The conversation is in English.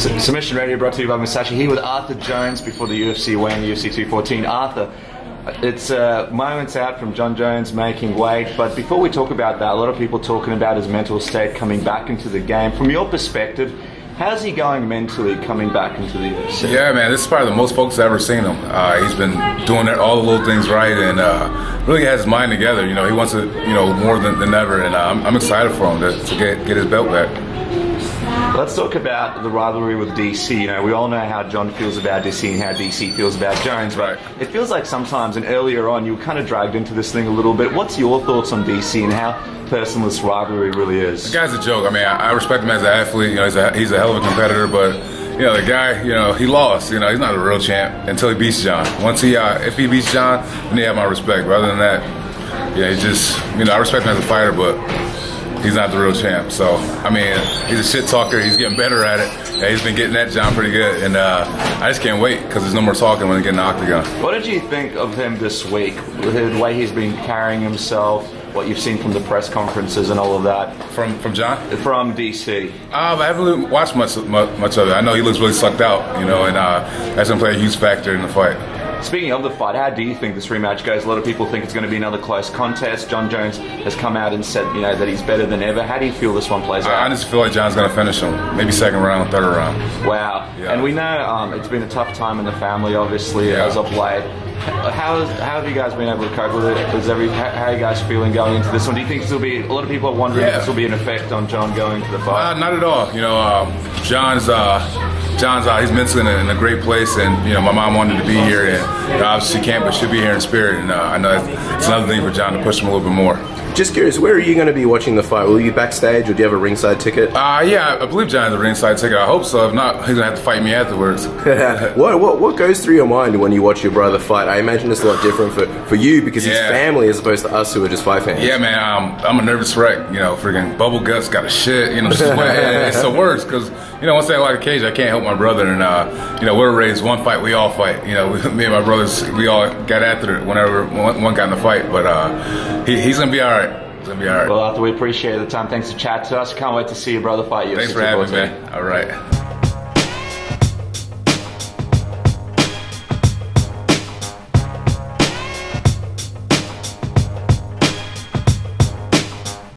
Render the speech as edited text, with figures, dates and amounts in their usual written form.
Submission Radio brought to you by Musashi. Here with Arthur Jones before the UFC win, UFC 214. Arthur, it's moments out from John Jones making weight, but before we talk about that, a lot of people talking about his mental state coming back into the game. From your perspective, how's he going mentally coming back into the UFC? Yeah, man, this is probably the most focused I've ever seen him. He's been doing all the little things right and really has his mind together. You know, he wants it, more than ever, and I'm excited for him to get his belt back. Let's talk about the rivalry with DC. We all know how John feels about DC and how DC feels about Jones, but it feels like sometimes, and earlier on, you were kind of dragged into this thing a little bit. What's your thoughts on DC and how personal this rivalry really is? The guy's a joke. I mean, I respect him as an athlete. He's a hell of a competitor, but the guy, he lost. He's not a real champ until he beats John. Once if he beats John, then he have my respect. But other than that, he's just, I respect him as a fighter, but he's not the real champ. So, I mean, he's a shit talker. He's getting better at it. Yeah, he's been getting at John pretty good. And I just can't wait because there's no more talking when he get in the octagon. What did you think of him this week? The way he's been carrying himself, what you've seen from the press conferences and all of that? From John? From DC. I haven't really watched much of it. I know he looks really sucked out, and that's going to play a huge factor in the fight. Speaking of the fight, how do you think this rematch goes? A lot of people think it's going to be another close contest. John Jones has come out and said, that he's better than ever. How do you feel this one plays out? I just feel like John's going to finish him. Maybe second round, third round. Wow. Yeah. And we know it's been a tough time in the family, obviously, as of late. How have you guys been able to cope with it? How are you guys feeling going into this one? Do you think this will be, a lot of people are wondering if this will be an effect on John going to the fight? Not at all. John's he's mentally in a great place, and my mom wanted to be here, and obviously she can't, but she'll be here in spirit, and I know it's another thing for John to push him a little bit more. Just curious, where are you going to be watching the fight? Will you be backstage, or do you have a ringside ticket? Yeah, I believe John has a ringside ticket. I hope so. If not, he's going to have to fight me afterwards. What goes through your mind when you watch your brother fight? I imagine it's a lot different for you because he's family as opposed to us who are just fight fans. Yeah, man, I'm a nervous wreck. Freaking bubble guts got a shit. It's the worst because once I like a cage, I can't help my brother, and we're raised one fight, we all fight. Me and my brothers, we all got after it whenever one got in a fight, but he's gonna be all right. Well, Arthur, we appreciate the time. Thanks for chatting to us. Can't wait to see your brother fight you. Thanks for having me, man. All right.